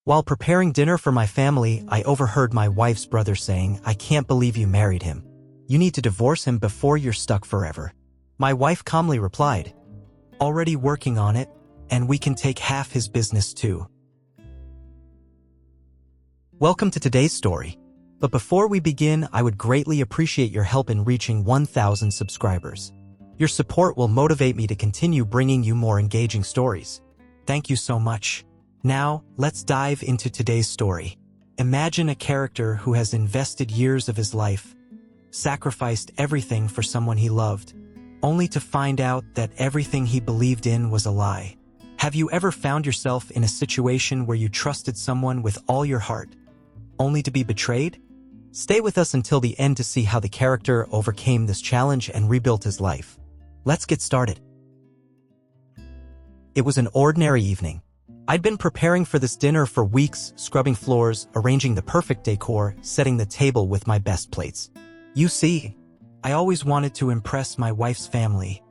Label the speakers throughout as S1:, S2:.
S1: While preparing dinner for my family, I overheard my wife's brother saying, "I can't believe you married him. You need to divorce him before you're stuck forever." My wife calmly replied, "Already working on it, and we can take half his business too." Welcome to today's story. But before we begin, I would greatly appreciate your help in reaching 1,000 subscribers. Your support will motivate me to continue bringing you more engaging stories. Thank you so much. Now, let's dive into today's story. Imagine a character who has invested years of his life, sacrificed everything for someone he loved, only to find out that everything he believed in was a lie. Have you ever found yourself in a situation where you trusted someone with all your heart, only to be betrayed? Stay with us until the end to see how the character overcame this challenge and rebuilt his life. Let's get started. It was an ordinary evening. I'd been preparing for this dinner for weeks, scrubbing floors, arranging the perfect decor, setting the table with my best plates. You see, I always wanted to impress my wife's family,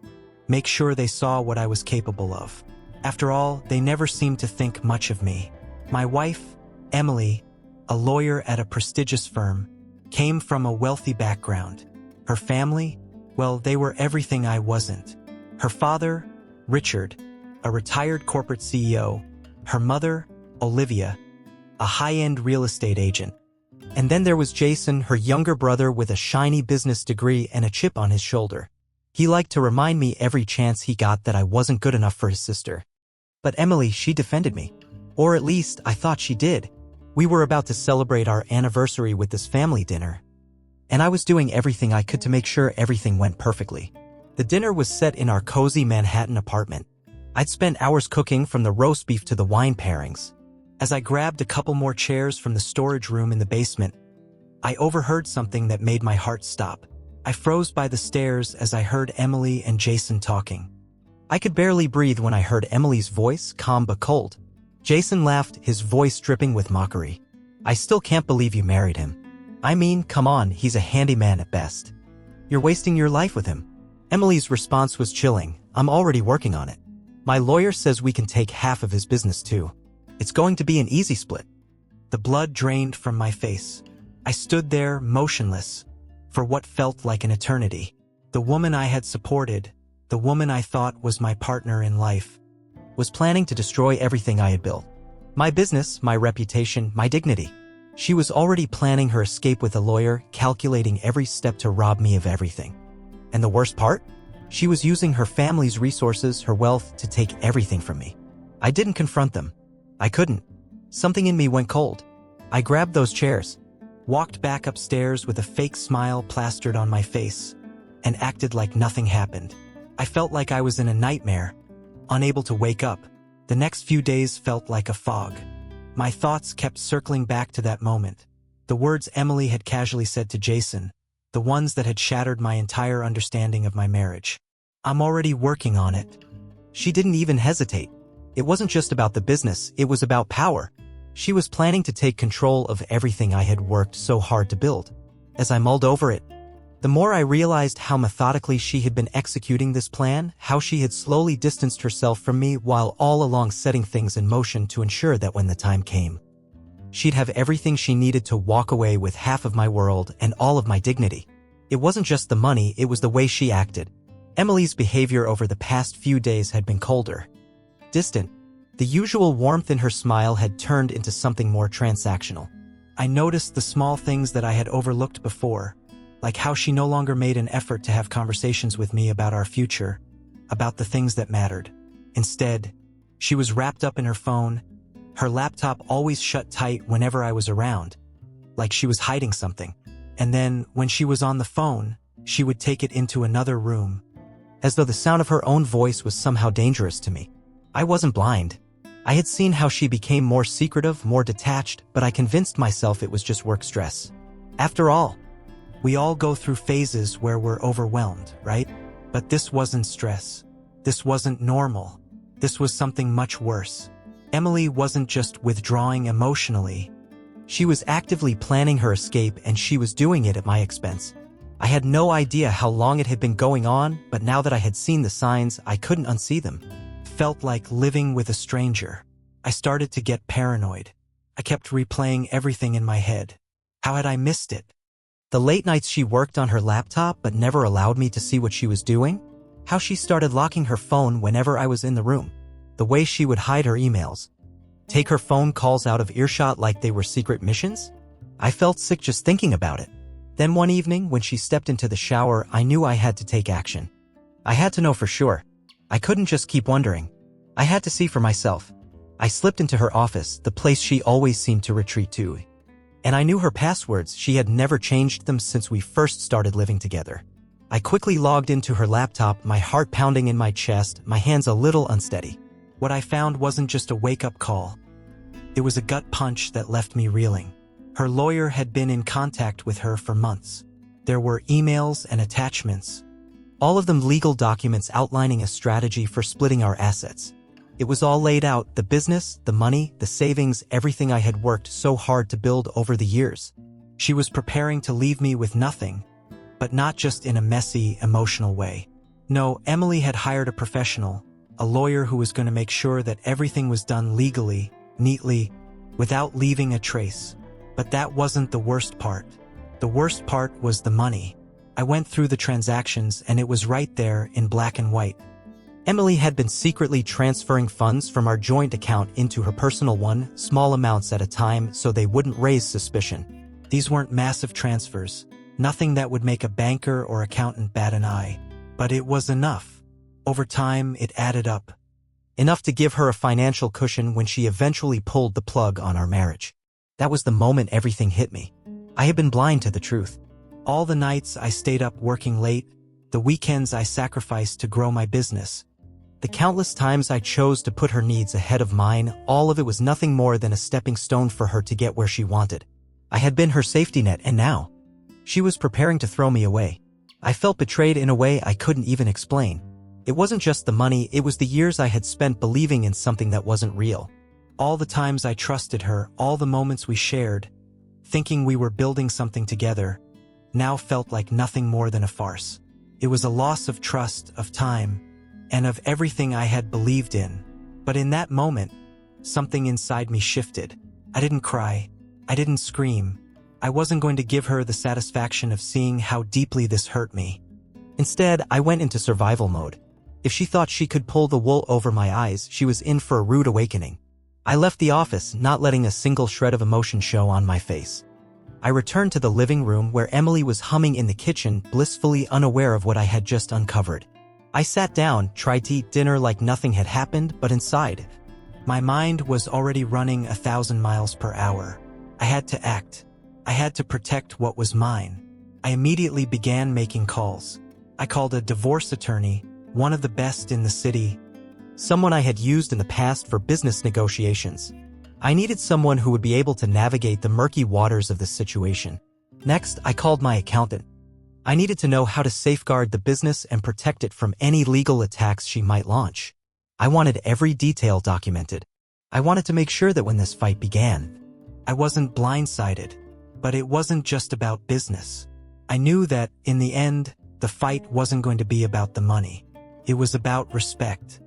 S1: make sure they saw what I was capable of. After all, they never seemed to think much of me. My wife, Emily, a lawyer at a prestigious firm, came from a wealthy background. Her family, well, they were everything I wasn't. Her father, Richard, a retired corporate CEO. Her mother, Olivia, a high-end real estate agent. And then there was Jason, her younger brother with a shiny business degree and a chip on his shoulder. He liked to remind me every chance he got that I wasn't good enough for his sister. But Emily, she defended me. Or at least, I thought she did. We were about to celebrate our anniversary with this family dinner, and I was doing everything I could to make sure everything went perfectly. The dinner was set in our cozy Manhattan apartment. I'd spent hours cooking, from the roast beef to the wine pairings. As I grabbed a couple more chairs from the storage room in the basement, I overheard something that made my heart stop. I froze by the stairs as I heard Emily and Jason talking. I could barely breathe when I heard Emily's voice, calm but cold. Jason laughed, his voice dripping with mockery. "I still can't believe you married him. I mean, come on, he's a handyman at best. You're wasting your life with him." Emily's response was chilling. "I'm already working on it. My lawyer says we can take half of his business too. It's going to be an easy split." The blood drained from my face. I stood there, motionless, for what felt like an eternity. The woman I had supported, the woman I thought was my partner in life, was planning to destroy everything I had built. My business, my reputation, my dignity. She was already planning her escape with a lawyer, calculating every step to rob me of everything. And the worst part? She was using her family's resources, her wealth, to take everything from me. I didn't confront them. I couldn't. Something in me went cold. I grabbed those chairs, walked back upstairs with a fake smile plastered on my face, and acted like nothing happened. I felt like I was in a nightmare, unable to wake up. The next few days felt like a fog. My thoughts kept circling back to that moment. The words Emily had casually said to Jason, the ones that had shattered my entire understanding of my marriage. "I'm already working on it." She didn't even hesitate. It wasn't just about the business, it was about power. She was planning to take control of everything I had worked so hard to build. As I mulled over it, the more I realized how methodically she had been executing this plan, how she had slowly distanced herself from me while all along setting things in motion to ensure that when the time came, she'd have everything she needed to walk away with half of my world and all of my dignity. It wasn't just the money, it was the way she acted. Emily's behavior over the past few days had been colder, distant. The usual warmth in her smile had turned into something more transactional. I noticed the small things that I had overlooked before, like how she no longer made an effort to have conversations with me about our future, about the things that mattered. Instead, she was wrapped up in her phone, her laptop always shut tight whenever I was around, like she was hiding something. And then, when she was on the phone, she would take it into another room, as though the sound of her own voice was somehow dangerous to me. I wasn't blind. I had seen how she became more secretive, more detached, but I convinced myself it was just work stress. After all, we all go through phases where we're overwhelmed, right? But this wasn't stress. This wasn't normal. This was something much worse. Emily wasn't just withdrawing emotionally. She was actively planning her escape, and she was doing it at my expense. I had no idea how long it had been going on, but now that I had seen the signs, I couldn't unsee them. Felt like living with a stranger. I started to get paranoid. I kept replaying everything in my head. How had I missed it? The late nights she worked on her laptop but never allowed me to see what she was doing? How she started locking her phone whenever I was in the room? The way she would hide her emails? Take her phone calls out of earshot like they were secret missions? I felt sick just thinking about it. Then one evening, when she stepped into the shower, I knew I had to take action. I had to know for sure. I couldn't just keep wondering. I had to see for myself. I slipped into her office, the place she always seemed to retreat to. And I knew her passwords. She had never changed them since we first started living together. I quickly logged into her laptop, my heart pounding in my chest, my hands a little unsteady. What I found wasn't just a wake-up call. It was a gut punch that left me reeling. Her lawyer had been in contact with her for months. There were emails and attachments. All of them legal documents outlining a strategy for splitting our assets. It was all laid out, the business, the money, the savings, everything I had worked so hard to build over the years. She was preparing to leave me with nothing, but not just in a messy, emotional way. No, Emily had hired a professional, a lawyer who was going to make sure that everything was done legally, neatly, without leaving a trace. But that wasn't the worst part. The worst part was the money. I went through the transactions and it was right there in black and white. Emily had been secretly transferring funds from our joint account into her personal one, small amounts at a time so they wouldn't raise suspicion. These weren't massive transfers, nothing that would make a banker or accountant bat an eye. But it was enough. Over time, it added up. Enough to give her a financial cushion when she eventually pulled the plug on our marriage. That was the moment everything hit me. I had been blind to the truth. All the nights I stayed up working late, the weekends I sacrificed to grow my business, the countless times I chose to put her needs ahead of mine, all of it was nothing more than a stepping stone for her to get where she wanted. I had been her safety net, and now she was preparing to throw me away. I felt betrayed in a way I couldn't even explain. It wasn't just the money, it was the years I had spent believing in something that wasn't real. All the times I trusted her, all the moments we shared, thinking we were building something together, now felt like nothing more than a farce. It was a loss of trust, of time, and of everything I had believed in. But in that moment, something inside me shifted. I didn't cry. I didn't scream. I wasn't going to give her the satisfaction of seeing how deeply this hurt me. Instead, I went into survival mode. If she thought she could pull the wool over my eyes, she was in for a rude awakening. I left the office, not letting a single shred of emotion show on my face. I returned to the living room where Emily was humming in the kitchen, blissfully unaware of what I had just uncovered. I sat down, tried to eat dinner like nothing had happened, but inside, my mind was already running 1,000 miles per hour. I had to act. I had to protect what was mine. I immediately began making calls. I called a divorce attorney, one of the best in the city, someone I had used in the past for business negotiations. I needed someone who would be able to navigate the murky waters of this situation. Next, I called my accountant. I needed to know how to safeguard the business and protect it from any legal attacks she might launch. I wanted every detail documented. I wanted to make sure that when this fight began, I wasn't blindsided. But it wasn't just about business. I knew that, in the end, the fight wasn't going to be about the money. It was about respect.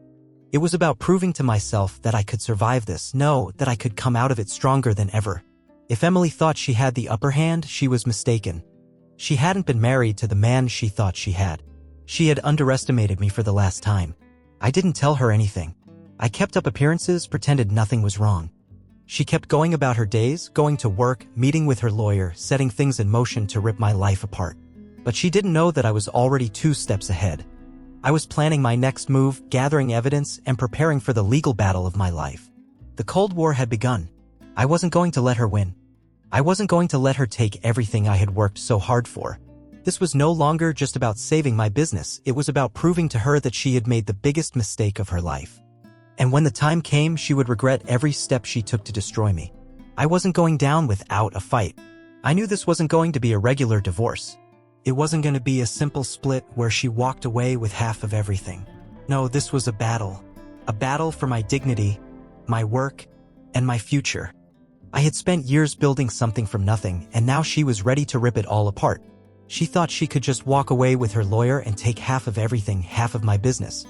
S1: It was about proving to myself that I could survive this, that I could come out of it stronger than ever. If Emily thought she had the upper hand, she was mistaken. She hadn't been married to the man she thought she had. She had underestimated me for the last time. I didn't tell her anything. I kept up appearances, pretended nothing was wrong. She kept going about her days, going to work, meeting with her lawyer, setting things in motion to rip my life apart. But she didn't know that I was already 2 steps ahead. I was planning my next move, gathering evidence, and preparing for the legal battle of my life. The Cold War had begun. I wasn't going to let her win. I wasn't going to let her take everything I had worked so hard for. This was no longer just about saving my business, it was about proving to her that she had made the biggest mistake of her life. And when the time came, she would regret every step she took to destroy me. I wasn't going down without a fight. I knew this wasn't going to be a regular divorce. It wasn't going to be a simple split where she walked away with half of everything. No, this was a battle for my dignity, my work, and my future. I had spent years building something from nothing, and now she was ready to rip it all apart. She thought she could just walk away with her lawyer and take half of everything, half of my business.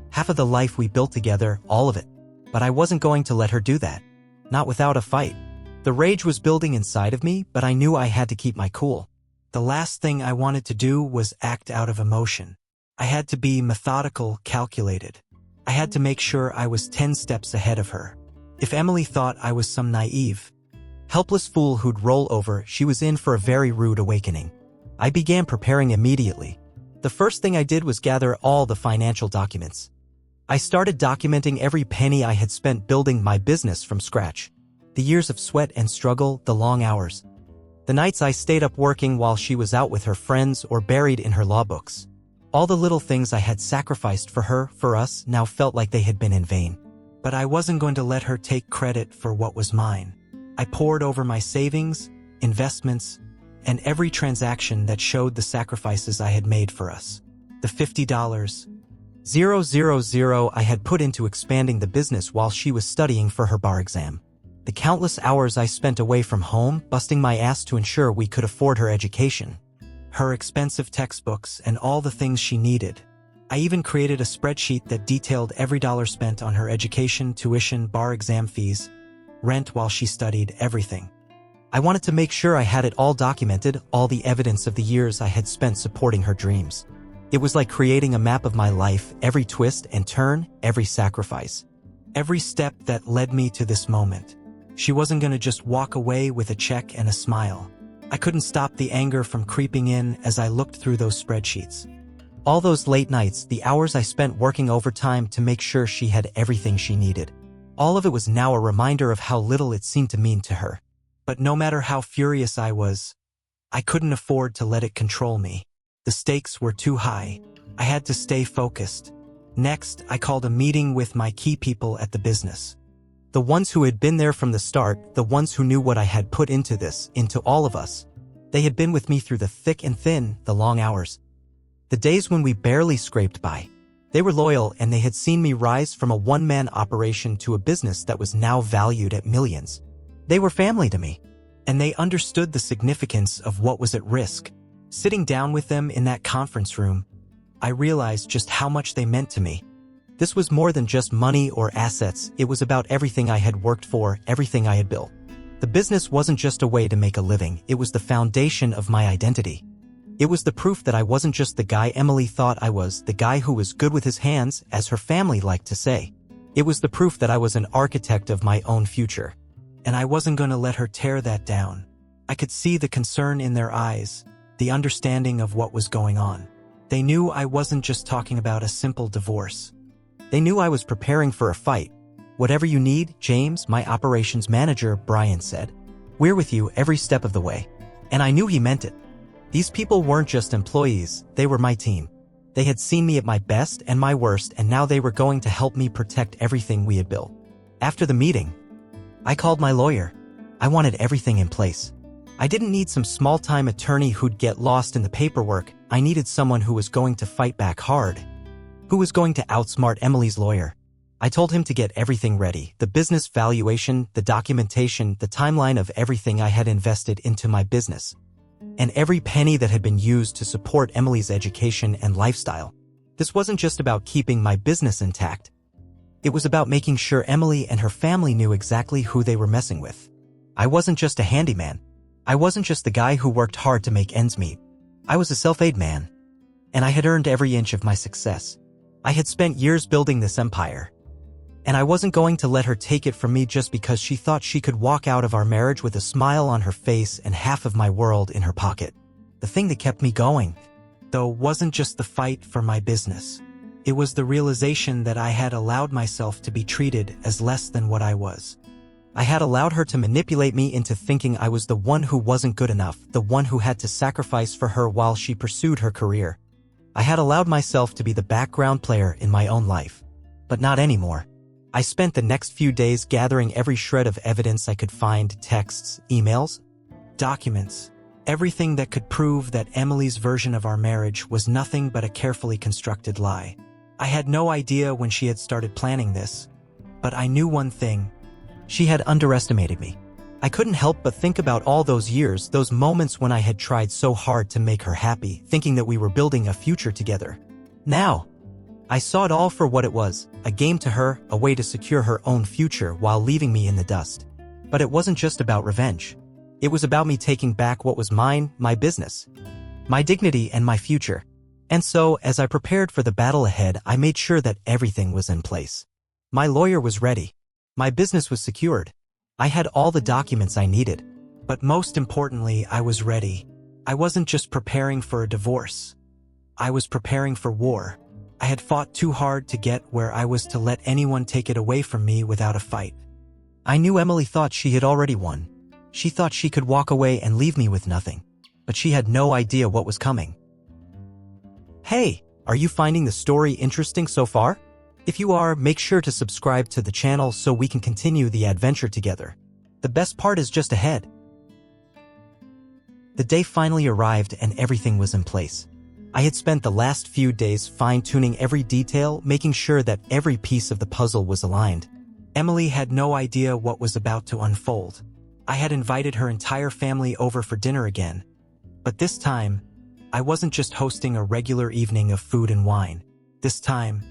S1: Half of the life we built together, all of it. But I wasn't going to let her do that. Not without a fight. The rage was building inside of me, but I knew I had to keep my cool. The last thing I wanted to do was act out of emotion. I had to be methodical, calculated. I had to make sure I was 10 steps ahead of her. If Emily thought I was some naive, helpless fool who'd roll over, she was in for a very rude awakening. I began preparing immediately. The first thing I did was gather all the financial documents. I started documenting every penny I had spent building my business from scratch. The years of sweat and struggle, the long hours. The nights I stayed up working while she was out with her friends or buried in her law books. All the little things I had sacrificed for her, for us, now felt like they had been in vain. But I wasn't going to let her take credit for what was mine. I poured over my savings, investments, and every transaction that showed the sacrifices I had made for us. The $50,000 I had put into expanding the business while she was studying for her bar exam. The countless hours I spent away from home, busting my ass to ensure we could afford her education. Her expensive textbooks and all the things she needed. I even created a spreadsheet that detailed every dollar spent on her education, tuition, bar exam fees, rent while she studied, everything. I wanted to make sure I had it all documented, all the evidence of the years I had spent supporting her dreams. It was like creating a map of my life, every twist and turn, every sacrifice. Every step that led me to this moment. She wasn't going to just walk away with a check and a smile. I couldn't stop the anger from creeping in as I looked through those spreadsheets. All those late nights, the hours I spent working overtime to make sure she had everything she needed. All of it was now a reminder of how little it seemed to mean to her. But no matter how furious I was, I couldn't afford to let it control me. The stakes were too high. I had to stay focused. Next, I called a meeting with my key people at the business. The ones who had been there from the start, the ones who knew what I had put into this, into all of us. They had been with me through the thick and thin, the long hours. The days when we barely scraped by. They were loyal, and they had seen me rise from a one-man operation to a business that was now valued at millions. They were family to me, and they understood the significance of what was at risk. Sitting down with them in that conference room, I realized just how much they meant to me. This was more than just money or assets. It was about everything I had worked for, everything I had built. The business wasn't just a way to make a living. It was the foundation of my identity. It was the proof that I wasn't just the guy Emily thought I was, the guy who was good with his hands, as her family liked to say. It was the proof that I was an architect of my own future. And I wasn't going to let her tear that down. I could see the concern in their eyes, the understanding of what was going on. They knew I wasn't just talking about a simple divorce. They knew I was preparing for a fight. "Whatever you need, James," my operations manager, Brian, said. "We're with you every step of the way." And I knew he meant it. These people weren't just employees, they were my team. They had seen me at my best and my worst, and now they were going to help me protect everything we had built. After the meeting, I called my lawyer. I wanted everything in place. I didn't need some small-time attorney who'd get lost in the paperwork. I needed someone who was going to fight back hard, who was going to outsmart Emily's lawyer. I told him to get everything ready, the business valuation, the documentation, the timeline of everything I had invested into my business, and every penny that had been used to support Emily's education and lifestyle. This wasn't just about keeping my business intact. It was about making sure Emily and her family knew exactly who they were messing with. I wasn't just a handyman. I wasn't just the guy who worked hard to make ends meet. I was a self-made man, and I had earned every inch of my success. I had spent years building this empire, and I wasn't going to let her take it from me just because she thought she could walk out of our marriage with a smile on her face and half of my world in her pocket. The thing that kept me going, though, wasn't just the fight for my business. It was the realization that I had allowed myself to be treated as less than what I was. I had allowed her to manipulate me into thinking I was the one who wasn't good enough, the one who had to sacrifice for her while she pursued her career. I had allowed myself to be the background player in my own life. But not anymore. I spent the next few days gathering every shred of evidence I could find: texts, emails, documents, everything that could prove that Emily's version of our marriage was nothing but a carefully constructed lie. I had no idea when she had started planning this, but I knew one thing. She had underestimated me. I couldn't help but think about all those years, those moments when I had tried so hard to make her happy, thinking that we were building a future together. Now, I saw it all for what it was, a game to her, a way to secure her own future while leaving me in the dust. But it wasn't just about revenge. It was about me taking back what was mine, my business, my dignity, and my future. And so, as I prepared for the battle ahead, I made sure that everything was in place. My lawyer was ready. My business was secured. I had all the documents I needed. But most importantly, I was ready. I wasn't just preparing for a divorce. I was preparing for war. I had fought too hard to get where I was to let anyone take it away from me without a fight. I knew Emily thought she had already won. She thought she could walk away and leave me with nothing. But she had no idea what was coming. Hey, are you finding the story interesting so far? If you are, make sure to subscribe to the channel so we can continue the adventure together. The best part is just ahead. The day finally arrived and everything was in place. I had spent the last few days fine-tuning every detail, making sure that every piece of the puzzle was aligned. Emily had no idea what was about to unfold. I had invited her entire family over for dinner again. But this time, I wasn't just hosting a regular evening of food and wine. This time,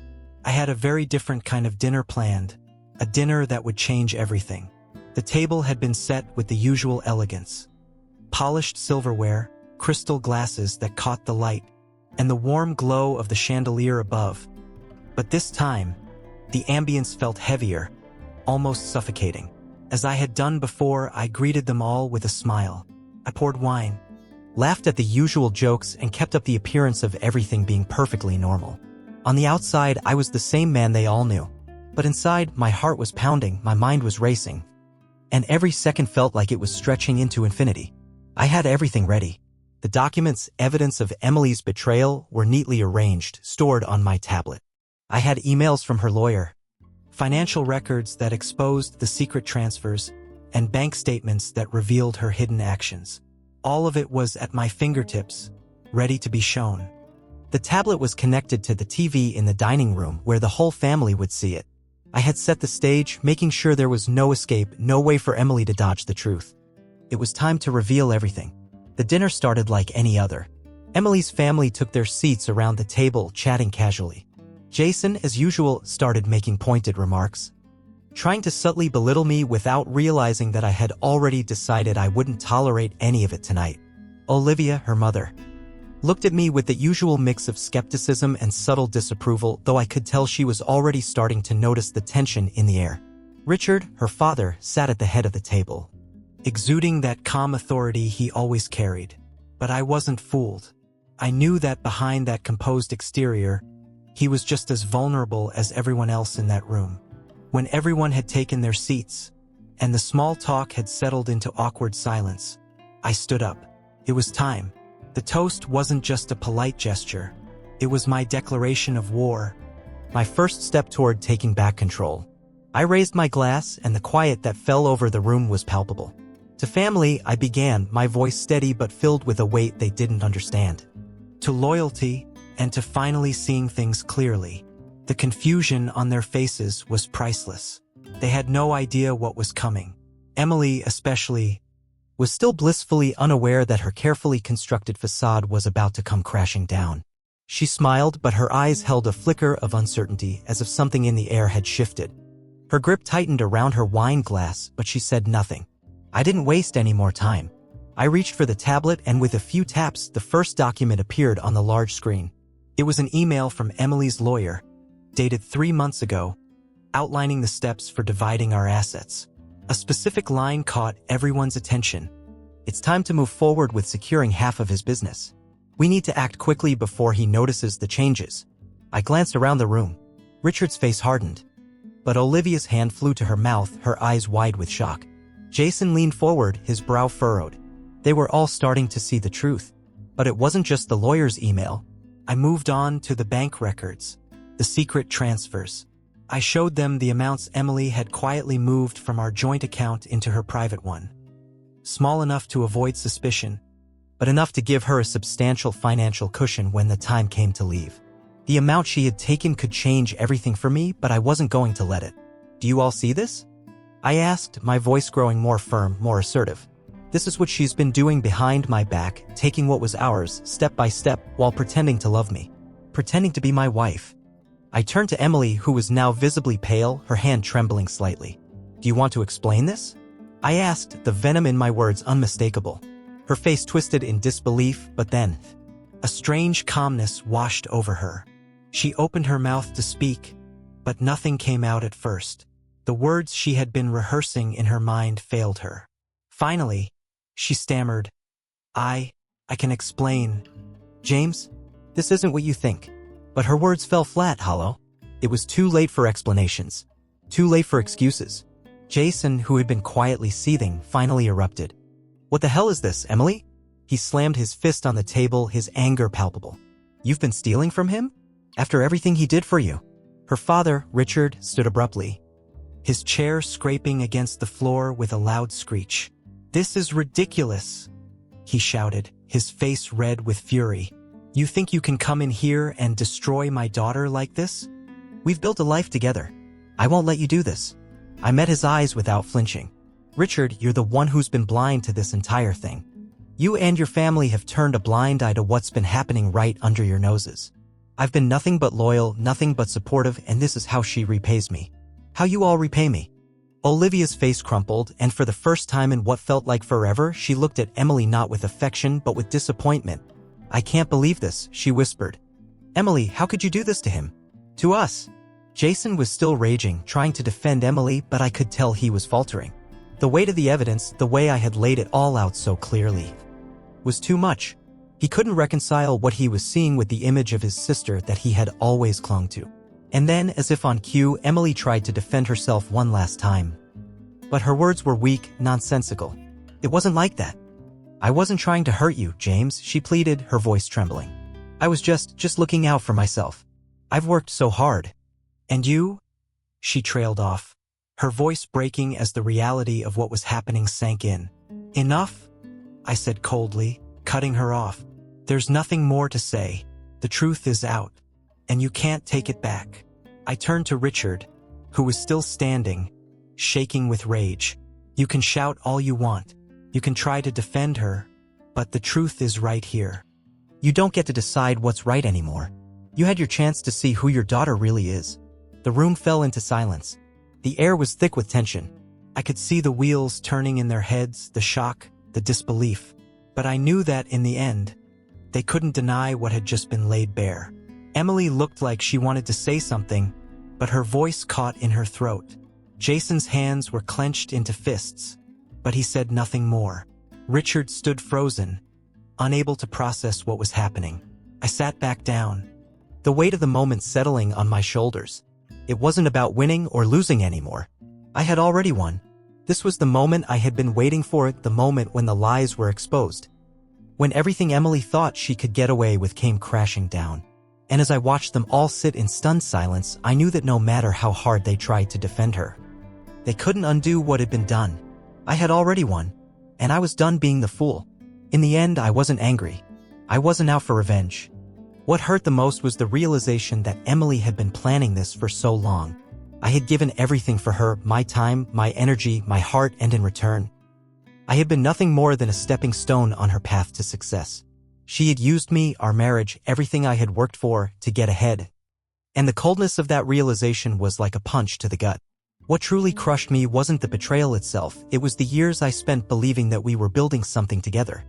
S1: I had a very different kind of dinner planned, a dinner that would change everything. The table had been set with the usual elegance. Polished silverware, crystal glasses that caught the light, and the warm glow of the chandelier above. But this time, the ambience felt heavier, almost suffocating. As I had done before, I greeted them all with a smile. I poured wine, laughed at the usual jokes, and kept up the appearance of everything being perfectly normal. On the outside, I was the same man they all knew. But inside, my heart was pounding, my mind was racing. And every second felt like it was stretching into infinity. I had everything ready. The documents, evidence of Emily's betrayal, were neatly arranged, stored on my tablet. I had emails from her lawyer, financial records that exposed the secret transfers, and bank statements that revealed her hidden actions. All of it was at my fingertips, ready to be shown. The tablet was connected to the TV in the dining room where the whole family would see it. I had set the stage, making sure there was no escape, no way for Emily to dodge the truth. It was time to reveal everything. The dinner started like any other. Emily's family took their seats around the table, chatting casually. Jason, as usual, started making pointed remarks, trying to subtly belittle me without realizing that I had already decided I wouldn't tolerate any of it tonight. Olivia, her mother, looked at me with the usual mix of skepticism and subtle disapproval, though I could tell she was already starting to notice the tension in the air. Richard, her father, sat at the head of the table, exuding that calm authority he always carried. But I wasn't fooled. I knew that behind that composed exterior, he was just as vulnerable as everyone else in that room. When everyone had taken their seats, and the small talk had settled into awkward silence, I stood up. It was time. The toast wasn't just a polite gesture. It was my declaration of war, my first step toward taking back control. I raised my glass, and the quiet that fell over the room was palpable. To family, I began, my voice steady but filled with a weight they didn't understand. To loyalty, and to finally seeing things clearly. The confusion on their faces was priceless. They had no idea what was coming. Emily, especially, was still blissfully unaware that her carefully constructed facade was about to come crashing down. She smiled, but her eyes held a flicker of uncertainty, as if something in the air had shifted. Her grip tightened around her wine glass, but she said nothing. I didn't waste any more time. I reached for the tablet, and with a few taps, the first document appeared on the large screen. It was an email from Emily's lawyer, dated 3 months ago, outlining the steps for dividing our assets. A specific line caught everyone's attention. It's time to move forward with securing half of his business. We need to act quickly before he notices the changes. I glanced around the room. Richard's face hardened, but Olivia's hand flew to her mouth, her eyes wide with shock. Jason leaned forward, his brow furrowed. They were all starting to see the truth. But it wasn't just the lawyer's email. I moved on to the bank records, the secret transfers. I showed them the amounts Emily had quietly moved from our joint account into her private one. Small enough to avoid suspicion, but enough to give her a substantial financial cushion when the time came to leave. The amount she had taken could change everything for me, but I wasn't going to let it. Do you all see this? I asked, my voice growing more firm, more assertive. This is what she's been doing behind my back, taking what was ours, step by step, while pretending to love me. Pretending to be my wife. I turned to Emily, who was now visibly pale, her hand trembling slightly. Do you want to explain this? I asked, the venom in my words unmistakable. Her face twisted in disbelief, but then a strange calmness washed over her. She opened her mouth to speak, but nothing came out at first. The words she had been rehearsing in her mind failed her. Finally, she stammered, I can explain. James, this isn't what you think. But her words fell flat, hollow. It was too late for explanations. Too late for excuses. Jason, who had been quietly seething, finally erupted. What the hell is this, Emily? He slammed his fist on the table, his anger palpable. You've been stealing from him? After everything he did for you? Her father, Richard, stood abruptly, his chair scraping against the floor with a loud screech. This is ridiculous, he shouted, his face red with fury. You think you can come in here and destroy my daughter like this? We've built a life together. I won't let you do this. I met his eyes without flinching. Richard, you're the one who's been blind to this entire thing. You and your family have turned a blind eye to what's been happening right under your noses. I've been nothing but loyal, nothing but supportive, and this is how she repays me. How you all repay me. Olivia's face crumpled, and for the first time in what felt like forever, she looked at Emily not with affection but with disappointment. I can't believe this, she whispered. Emily, how could you do this to him? To us? Jason was still raging, trying to defend Emily, but I could tell he was faltering. The weight of the evidence, the way I had laid it all out so clearly, was too much. He couldn't reconcile what he was seeing with the image of his sister that he had always clung to. And then, as if on cue, Emily tried to defend herself one last time. But her words were weak, nonsensical. It wasn't like that. I wasn't trying to hurt you, James, she pleaded, her voice trembling. I was just looking out for myself. I've worked so hard. And you? She trailed off, her voice breaking as the reality of what was happening sank in. Enough? I said coldly, cutting her off. There's nothing more to say. The truth is out, and you can't take it back. I turned to Richard, who was still standing, shaking with rage. You can shout all you want. You can try to defend her, but the truth is right here. You don't get to decide what's right anymore. You had your chance to see who your daughter really is. The room fell into silence. The air was thick with tension. I could see the wheels turning in their heads, the shock, the disbelief. But I knew that in the end, they couldn't deny what had just been laid bare. Emily looked like she wanted to say something, but her voice caught in her throat. Jason's hands were clenched into fists, but he said nothing more. Richard stood frozen, unable to process what was happening. I sat back down, the weight of the moment settling on my shoulders. It wasn't about winning or losing anymore. I had already won. This was the moment I had been waiting for, the moment when the lies were exposed. When everything Emily thought she could get away with came crashing down. And as I watched them all sit in stunned silence, I knew that no matter how hard they tried to defend her, they couldn't undo what had been done. I had already won, and I was done being the fool. In the end, I wasn't angry. I wasn't out for revenge. What hurt the most was the realization that Emily had been planning this for so long. I had given everything for her, my time, my energy, my heart, and in return, I had been nothing more than a stepping stone on her path to success. She had used me, our marriage, everything I had worked for, to get ahead. And the coldness of that realization was like a punch to the gut. What truly crushed me wasn't the betrayal itself, it was the years I spent believing that we were building something together.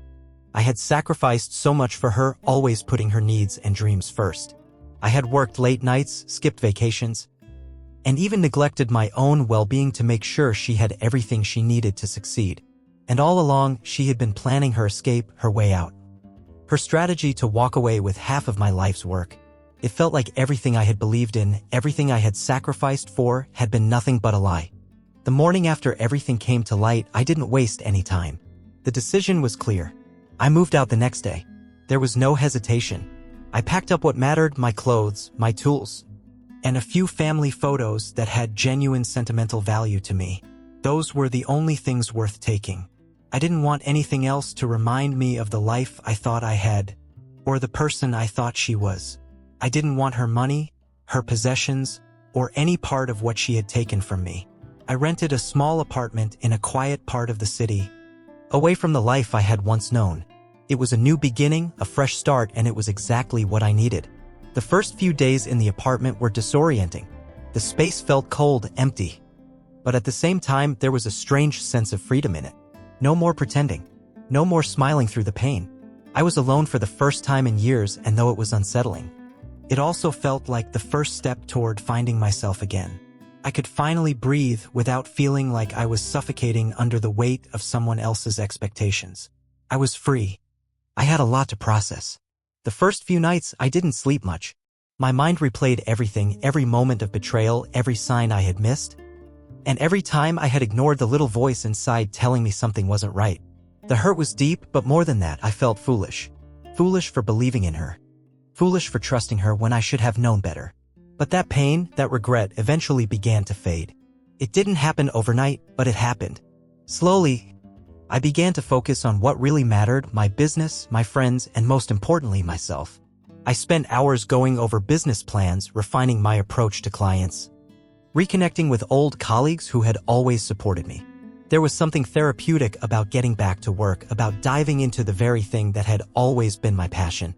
S1: I had sacrificed so much for her, always putting her needs and dreams first. I had worked late nights, skipped vacations, and even neglected my own well-being to make sure she had everything she needed to succeed. And all along, she had been planning her escape, her way out. Her strategy to walk away with half of my life's work. It felt like everything I had believed in, everything I had sacrificed for, had been nothing but a lie. The morning after everything came to light, I didn't waste any time. The decision was clear. I moved out the next day. There was no hesitation. I packed up what mattered, my clothes, my tools, and a few family photos that had genuine sentimental value to me. Those were the only things worth taking. I didn't want anything else to remind me of the life I thought I had, or the person I thought she was. I didn't want her money, her possessions, or any part of what she had taken from me. I rented a small apartment in a quiet part of the city, away from the life I had once known. It was a new beginning, a fresh start, and it was exactly what I needed. The first few days in the apartment were disorienting. The space felt cold, empty. but at the same time there was a strange sense of freedom in it. No more pretending. No more smiling through the pain. I was alone for the first time in years, and though it was unsettling, it also felt like the first step toward finding myself again. I could finally breathe without feeling like I was suffocating under the weight of someone else's expectations. I was free. I had a lot to process. The first few nights, I didn't sleep much. My mind replayed everything, every moment of betrayal, every sign I had missed, and every time I had ignored the little voice inside telling me something wasn't right. The hurt was deep, but more than that, I felt foolish. Foolish for believing in her. Foolish for trusting her when I should have known better. But that pain, that regret, eventually began to fade. It didn't happen overnight, but it happened. Slowly, I began to focus on what really mattered: my business, my friends, and most importantly, myself. I spent hours going over business plans, refining my approach to clients, reconnecting with old colleagues who had always supported me. There was something therapeutic about getting back to work, about diving into the very thing that had always been my passion.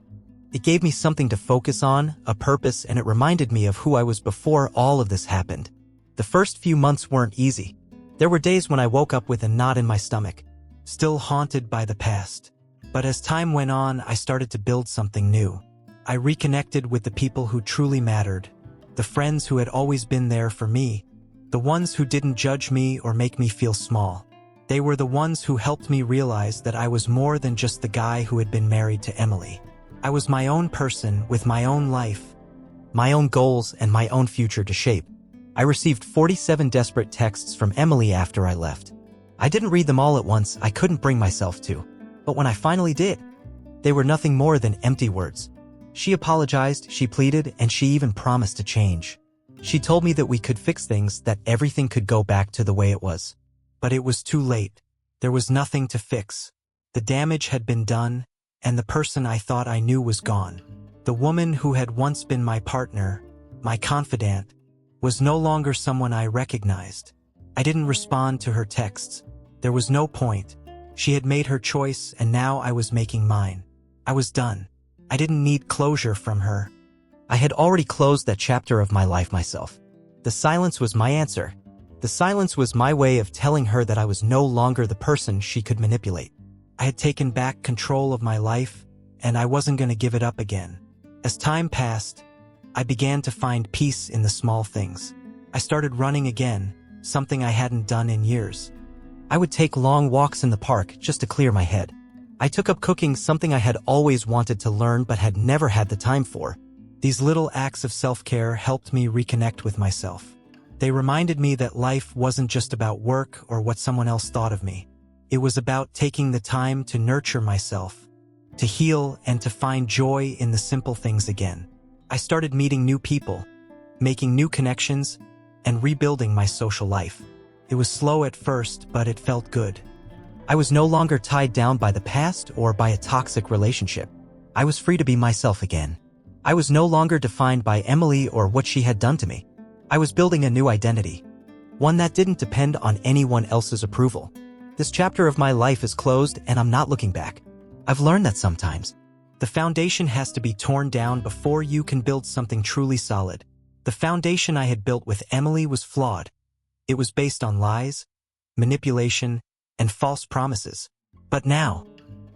S1: It gave me something to focus on, a purpose, and it reminded me of who I was before all of this happened. The first few months weren't easy. There were days when I woke up with a knot in my stomach, still haunted by the past. But as time went on, I started to build something new. I reconnected with the people who truly mattered, the friends who had always been there for me, the ones who didn't judge me or make me feel small. They were the ones who helped me realize that I was more than just the guy who had been married to Emily. I was my own person with my own life, my own goals, and my own future to shape. I received 47 desperate texts from Emily after I left. I didn't read them all at once, I couldn't bring myself to. But when I finally did, they were nothing more than empty words. She apologized, she pleaded, and she even promised to change. She told me that we could fix things, that everything could go back to the way it was. But it was too late. There was nothing to fix. The damage had been done, and the person I thought I knew was gone. The woman who had once been my partner, my confidant, was no longer someone I recognized. I didn't respond to her texts. There was no point. She had made her choice, and now I was making mine. I was done. I didn't need closure from her. I had already closed that chapter of my life myself. The silence was my answer. The silence was my way of telling her that I was no longer the person she could manipulate. I had taken back control of my life, and I wasn't going to give it up again. As time passed, I began to find peace in the small things. I started running again, something I hadn't done in years. I would take long walks in the park just to clear my head. I took up cooking, something I had always wanted to learn but had never had the time for. These little acts of self-care helped me reconnect with myself. They reminded me that life wasn't just about work or what someone else thought of me. It was about taking the time to nurture myself, to heal, and to find joy in the simple things again. I started meeting new people, making new connections, and rebuilding my social life. It was slow at first, but it felt good. I was no longer tied down by the past or by a toxic relationship. I was free to be myself again. I was no longer defined by Emily or what she had done to me. I was building a new identity, one that didn't depend on anyone else's approval. This chapter of my life is closed, and I'm not looking back. I've learned that sometimes the foundation has to be torn down before you can build something truly solid. The foundation I had built with Emily was flawed. It was based on lies, manipulation, and false promises. But now,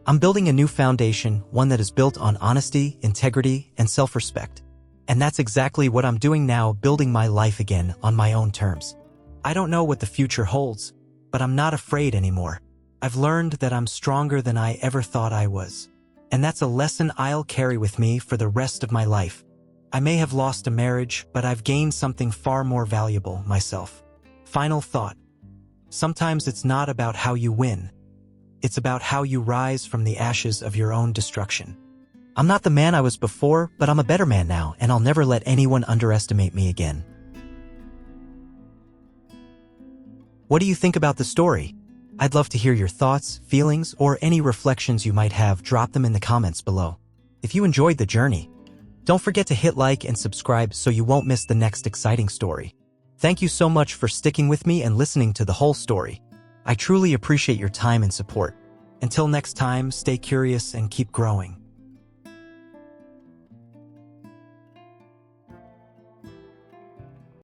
S1: I'm building a new foundation, one that is built on honesty, integrity, and self-respect. And that's exactly what I'm doing now, building my life again on my own terms. I don't know what the future holds, but I'm not afraid anymore. I've learned that I'm stronger than I ever thought I was. And that's a lesson I'll carry with me for the rest of my life. I may have lost a marriage, but I've gained something far more valuable, myself. Final thought. Sometimes it's not about how you win. It's about how you rise from the ashes of your own destruction. I'm not the man I was before, but I'm a better man now, and I'll never let anyone underestimate me again. What do you think about the story? I'd love to hear your thoughts, feelings, or any reflections you might have. Drop them in the comments below. If you enjoyed the journey, don't forget to hit like and subscribe so you won't miss the next exciting story. Thank you so much for sticking with me and listening to the whole story. I truly appreciate your time and support. Until next time, stay curious and keep growing.